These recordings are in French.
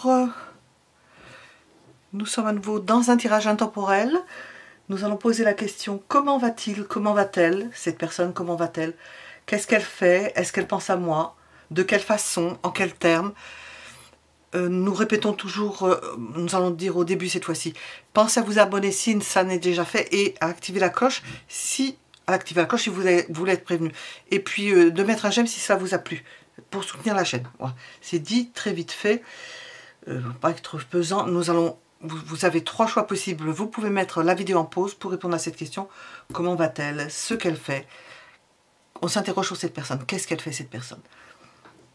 Bonjour, nous sommes à nouveau dans un tirage intemporel. Nous allons poser la question: comment va-t-il, comment va-t-elle, cette personne, comment va-t-elle, qu'est-ce qu'elle fait, est-ce qu'elle pense à moi, de quelle façon, en quels termes. Nous répétons toujours, nous allons dire au début cette fois-ci, pensez à vous abonner si ça n'est déjà fait et à activer la cloche si vous voulez être prévenu. Et puis de mettre un j'aime si ça vous a plu, pour soutenir la chaîne. Voilà. C'est dit, très vite fait, pas être trop pesant. Vous avez 3 choix possibles. Vous pouvez mettre la vidéo en pause pour répondre à cette question. Comment va-t-elle? Ce qu'elle fait? On s'interroge sur cette personne. Qu'est-ce qu'elle fait, cette personne?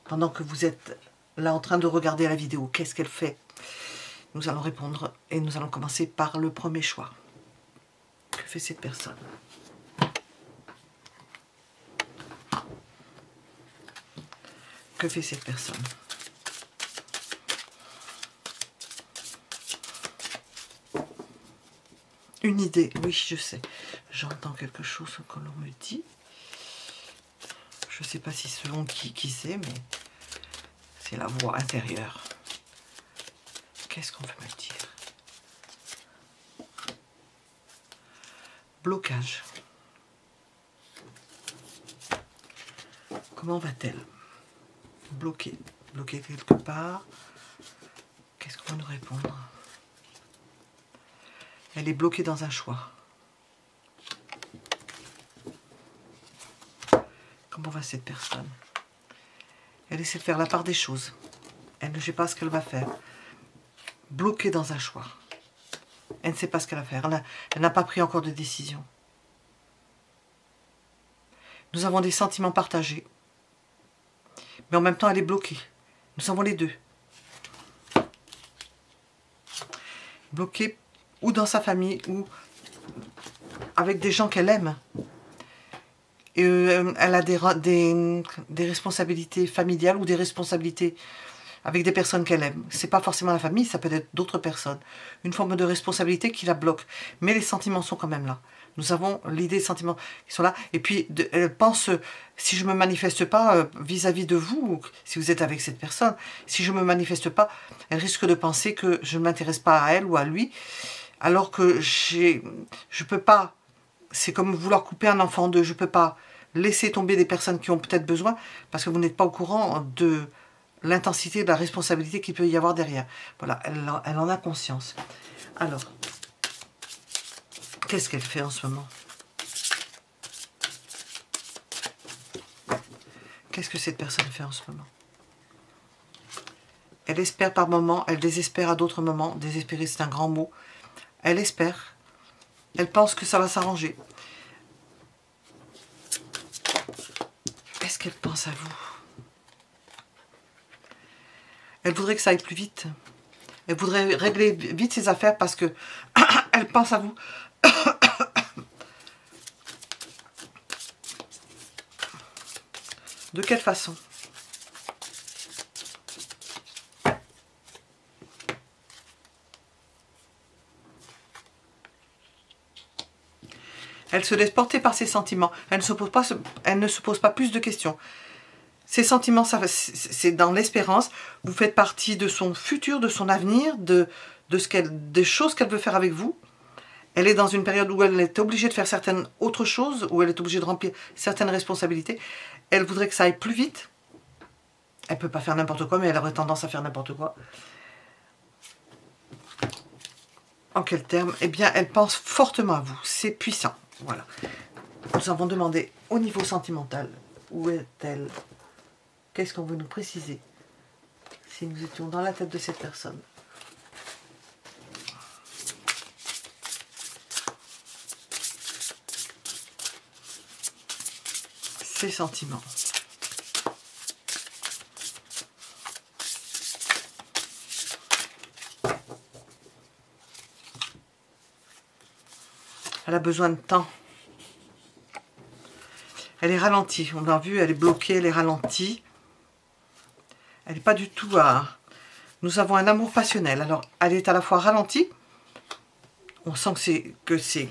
Pendant que vous êtes là en train de regarder la vidéo, qu'est-ce qu'elle fait? Nous allons répondre et nous allons commencer par le premier choix. Que fait cette personne? Que fait cette personne? Une idée, oui, je sais. J'entends quelque chose que l'on me dit. Je ne sais pas si selon qui c'est, mais c'est la voix intérieure. Qu'est-ce qu'on veut me dire? Blocage. Comment va-t-elle? Bloquée. Bloquée quelque part. Qu'est-ce qu'on va nous répondre? Elle est bloquée dans un choix. Comment va cette personne? Elle essaie de faire la part des choses. Elle ne sait pas ce qu'elle va faire. Bloquée dans un choix. Elle ne sait pas ce qu'elle va faire. Elle n'a pas pris encore de décision. Nous avons des sentiments partagés. Mais en même temps, elle est bloquée. Nous avons les deux. Bloquée ou dans sa famille, ou avec des gens qu'elle aime. Et elle a des responsabilités familiales ou des responsabilités avec des personnes qu'elle aime. C'est pas forcément la famille, ça peut être d'autres personnes. Une forme de responsabilité qui la bloque. Mais les sentiments sont quand même là. Nous avons l'idée des sentiments qui sont là. Et puis, elle pense, si je ne me manifeste pas vis-à-vis de vous, si vous êtes avec cette personne, si je ne me manifeste pas, elle risque de penser que je ne m'intéresse pas à elle ou à lui. Alors que je peux pas, c'est comme vouloir couper un enfant en deux, je peux pas laisser tomber des personnes qui ont peut-être besoin, parce que vous n'êtes pas au courant de l'intensité, de la responsabilité qu'il peut y avoir derrière. Voilà, elle en a conscience. Alors, qu'est-ce qu'elle fait en ce moment? Qu'est-ce que cette personne fait en ce moment? Elle espère par moments, elle désespère à d'autres moments. Désespérer, c'est un grand mot. Elle espère. Elle pense que ça va s'arranger. Est-ce qu'elle pense à vous? Elle voudrait que ça aille plus vite. Elle voudrait régler vite ses affaires parce que elle pense à vous. De quelle façon? Elle se laisse porter par ses sentiments. Elle ne se pose pas plus de questions. Ses sentiments, c'est dans l'espérance. Vous faites partie de son futur, de son avenir, des choses qu'elle veut faire avec vous. Elle est dans une période où elle est obligée de faire certaines autres choses, où elle est obligée de remplir certaines responsabilités. Elle voudrait que ça aille plus vite. Elle ne peut pas faire n'importe quoi, mais elle aurait tendance à faire n'importe quoi. En quels termes? Eh bien, elle pense fortement à vous. C'est puissant. Voilà. Nous avons demandé au niveau sentimental, où est-elle? Qu'est-ce qu'on veut nous préciser si nous étions dans la tête de cette personne? Ses sentiments. Elle a besoin de temps. Elle est ralentie. On a vu, elle est bloquée, elle est ralentie. Elle n'est pas du tout à... Nous avons un amour passionnel. Alors, elle est à la fois ralentie. On sent que c'est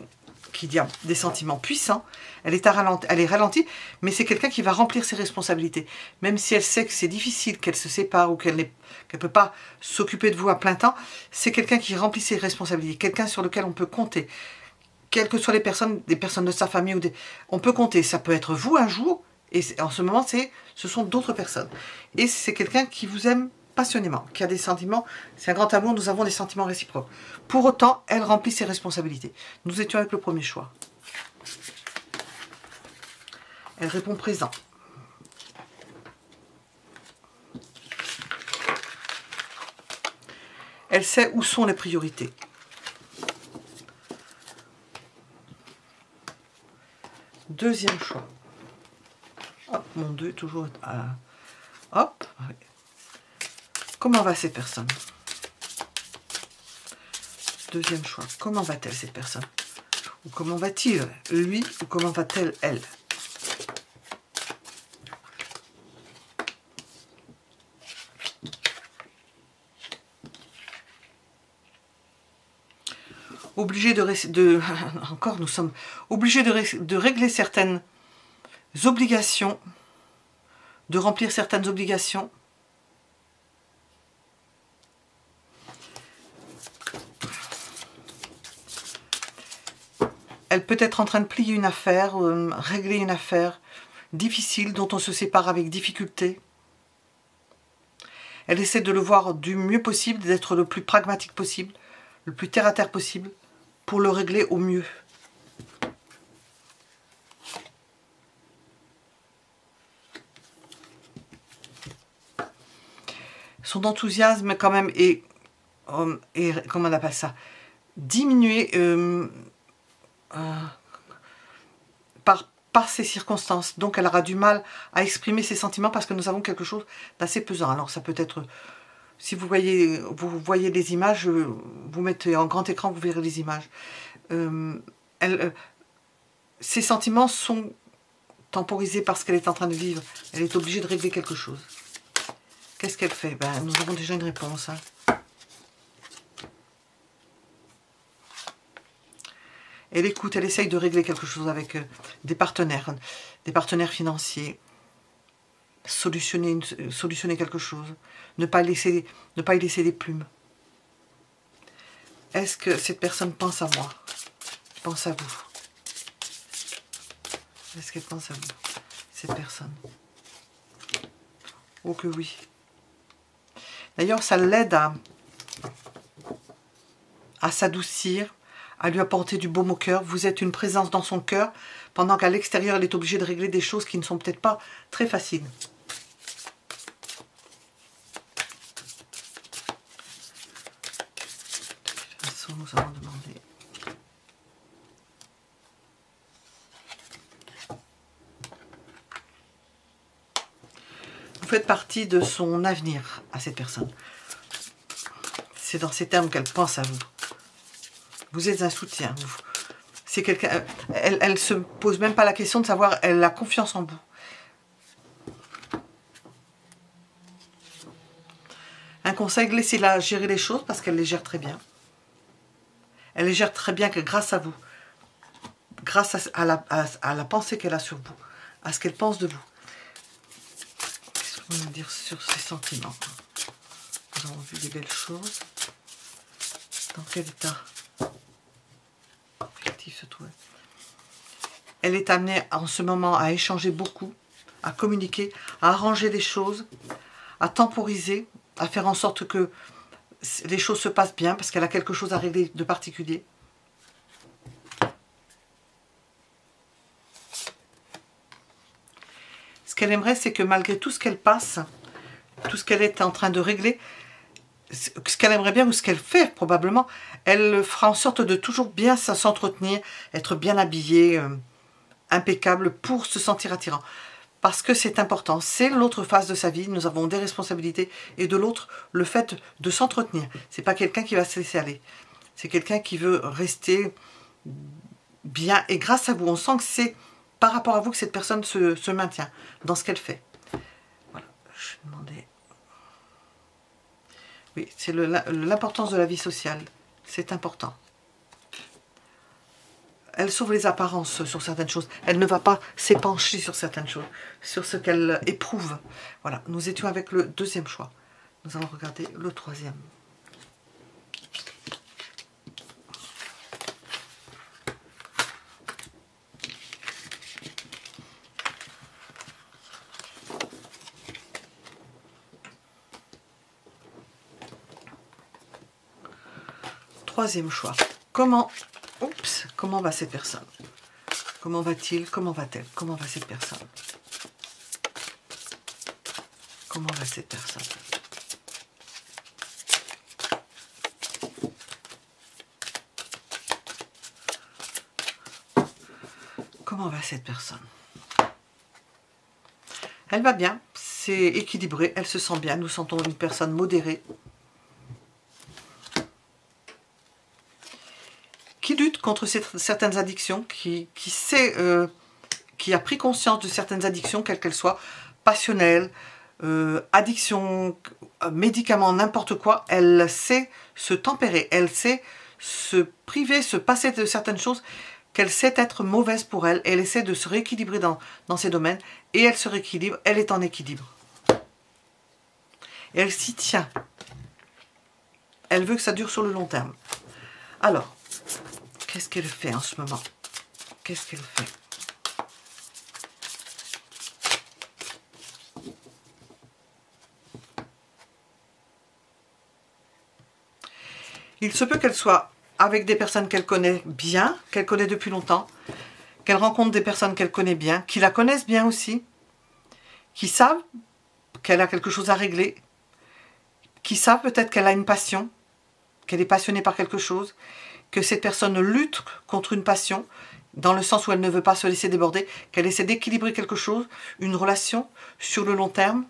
qu'il y a des sentiments puissants, elle est ralentie, mais c'est quelqu'un qui va remplir ses responsabilités. Même si elle sait que c'est difficile, qu'elle se sépare ou qu'elle ne peut pas s'occuper de vous à plein temps, c'est quelqu'un qui remplit ses responsabilités, quelqu'un sur lequel on peut compter. Quelles que soient les personnes, des personnes de sa famille, on peut compter. Ça peut être vous un jour, et en ce moment, ce sont d'autres personnes. Et c'est quelqu'un qui vous aime passionnément, qui a des sentiments, c'est un grand amour, nous avons des sentiments réciproques. Pour autant, elle remplit ses responsabilités. Nous étions avec le premier choix. Elle répond présent. Elle sait où sont les priorités. Deuxième choix. Hop, mon 2 toujours à... Hop. Comment va cette personne? Deuxième choix. Comment va-t-elle cette personne? Ou comment va-t-il lui? Ou comment va-t-elle elle? Obligé encore nous sommes obligés de régler certaines obligations, de remplir certaines obligations. Elle peut être en train de plier une affaire, régler une affaire difficile dont on se sépare avec difficulté. Elle essaie de le voir du mieux possible, d'être le plus pragmatique possible, le plus terre à terre possible, pour le régler au mieux. Son enthousiasme quand même est comment on appelle ça, diminué par ces circonstances. Donc elle aura du mal à exprimer ses sentiments parce que nous avons quelque chose d'assez pesant. Alors ça peut être, si vous voyez les images, vous mettez en grand écran, vous verrez les images. Ses sentiments sont temporisés par ce qu'elle est en train de vivre. Elle est obligée de régler quelque chose. Qu'est-ce qu'elle fait? Nous avons déjà une réponse. Hein. Elle écoute, elle essaye de régler quelque chose avec des partenaires financiers, solutionner quelque chose, ne pas y laisser des plumes. Est-ce que cette personne pense à moi? Pense à vous? Est-ce qu'elle pense à vous, cette personne? Oh que oui. D'ailleurs, ça l'aide à s'adoucir, à lui apporter du baume au cœur. Vous êtes une présence dans son cœur, pendant qu'à l'extérieur, elle est obligée de régler des choses qui ne sont peut-être pas très faciles. De toute façon, nous allons demander. Vous faites partie de son avenir à cette personne. C'est dans ces termes qu'elle pense à vous. Vous êtes un soutien. C'est quelqu'un. Elle se pose même pas la question de savoir. Elle a confiance en vous. Un conseil, laissez-la gérer les choses parce qu'elle les gère très bien. Elle les gère très bien que grâce à vous. Grâce à la pensée qu'elle a sur vous. À ce qu'elle pense de vous. Qu'est-ce qu'on va dire sur ses sentiments? Nous avons vu des belles choses. Dans quel état affectif se trouve? Elle est amenée en ce moment à échanger beaucoup, à communiquer, à arranger les choses, à temporiser, à faire en sorte que les choses se passent bien parce qu'elle a quelque chose à régler de particulier. Ce qu'elle aimerait, c'est que malgré tout ce qu'elle passe, tout ce qu'elle est en train de régler, ce qu'elle aimerait bien ou ce qu'elle fait probablement, elle fera en sorte de toujours bien s'entretenir, être bien habillée, impeccable pour se sentir attirant. Parce que c'est important, c'est l'autre phase de sa vie, nous avons des responsabilités et de l'autre, le fait de s'entretenir. C'est pas quelqu'un qui va se laisser aller, c'est quelqu'un qui veut rester bien et grâce à vous, on sent que c'est par rapport à vous que cette personne se maintient dans ce qu'elle fait. Voilà, je vais demander... Oui, c'est l'importance de la vie sociale. C'est important. elle sauve les apparences sur certaines choses. Elle ne va pas s'épancher sur certaines choses, sur ce qu'elle éprouve. Voilà, nous étions avec le deuxième choix. Nous allons regarder le troisième. Troisième choix. Comment va cette personne? Comment va-t-il? Comment va-t-elle? Comment va cette personne? Comment va cette personne? Comment va cette personne? Elle va bien, c'est équilibré, elle se sent bien, nous sentons une personne modérée. Qui lutte contre certaines addictions, qui a pris conscience de certaines addictions, quelles qu'elles soient, passionnelles, addiction, médicaments, n'importe quoi, elle sait se tempérer, elle sait se priver, se passer de certaines choses qu'elle sait être mauvaise pour elle, elle essaie de se rééquilibrer dans ces domaines, et elle se rééquilibre, elle est en équilibre. Et elle s'y tient. Elle veut que ça dure sur le long terme. Alors, qu'est-ce qu'elle fait en ce moment? Qu'est-ce qu'elle fait? Il se peut qu'elle soit avec des personnes qu'elle connaît bien, qu'elle connaît depuis longtemps, qu'elle rencontre des personnes qu'elle connaît bien, qui la connaissent bien aussi, qui savent qu'elle a quelque chose à régler, qui savent peut-être qu'elle a une passion, qu'elle est passionnée par quelque chose, que cette personne lutte contre une passion, dans le sens où elle ne veut pas se laisser déborder, qu'elle essaie d'équilibrer quelque chose, une relation, sur le long terme.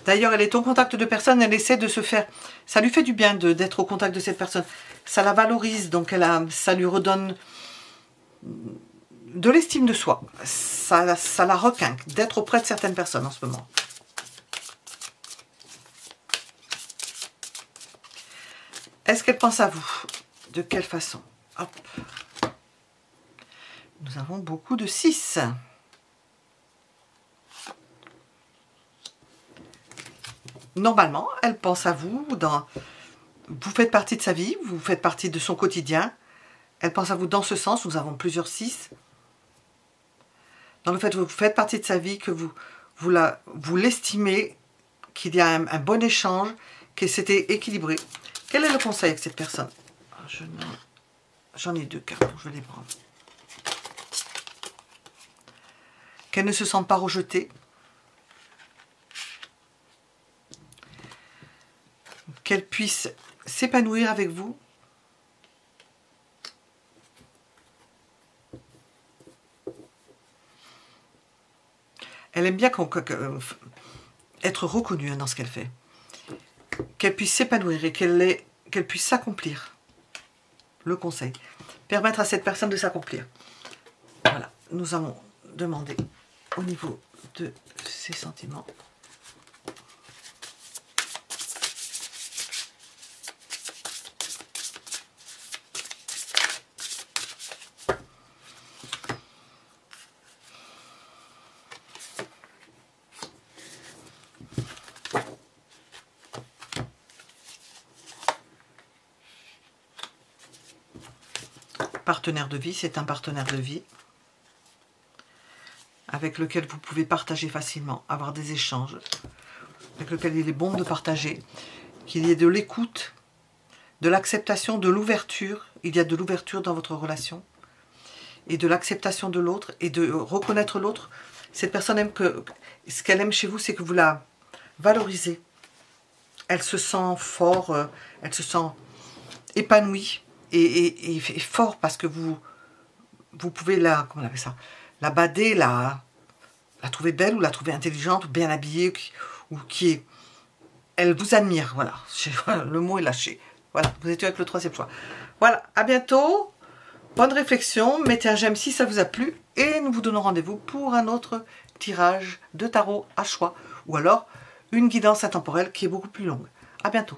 D'ailleurs, elle est au contact de personnes, elle essaie de se faire... Ça lui fait du bien d'être au contact de cette personne. Ça la valorise, donc ça lui redonne de l'estime de soi. Ça la requinque d'être auprès de certaines personnes en ce moment. Est-ce qu'elle pense à vous? De quelle façon? Hop. Nous avons beaucoup de 6. Normalement, elle pense à vous, vous faites partie de sa vie, vous faites partie de son quotidien. Elle pense à vous dans ce sens, nous avons plusieurs 6. Dans le fait que vous faites partie de sa vie, que vous l'estimez, qu'il y a un bon échange, que c'était équilibré. Quel est le conseil avec cette personne? J'en ai 2 cartes, je vais les prendre. Qu'elle ne se sente pas rejetée. Qu'elle puisse s'épanouir avec vous. Elle aime bien être reconnue dans ce qu'elle fait. Qu'elle puisse s'épanouir et qu'elle puisse s'accomplir. Le conseil. Permettre à cette personne de s'accomplir. Voilà. Nous allons demander au niveau de ses sentiments. Partenaire de vie, c'est un partenaire de vie avec lequel vous pouvez partager facilement, avoir des échanges, avec lequel il est bon de partager, qu'il y ait de l'écoute, de l'acceptation, de l'ouverture. Il y a de l'ouverture dans votre relation et de l'acceptation de l'autre et de reconnaître l'autre. Cette personne aime ce qu'elle aime chez vous, c'est que vous la valorisez. Elle se sent fort, elle se sent épanouie. Et fort parce que vous pouvez comment on appelle ça, la bader, la trouver belle ou la trouver intelligente ou bien habillée ou elle vous admire, voilà, le mot est lâché. Voilà, vous étiez avec le 3e choix. Voilà, à bientôt Bonne réflexion, mettez un j'aime si ça vous a plu et nous vous donnons rendez-vous pour un autre tirage de tarot à choix ou alors une guidance intemporelle qui est beaucoup plus longue. À bientôt.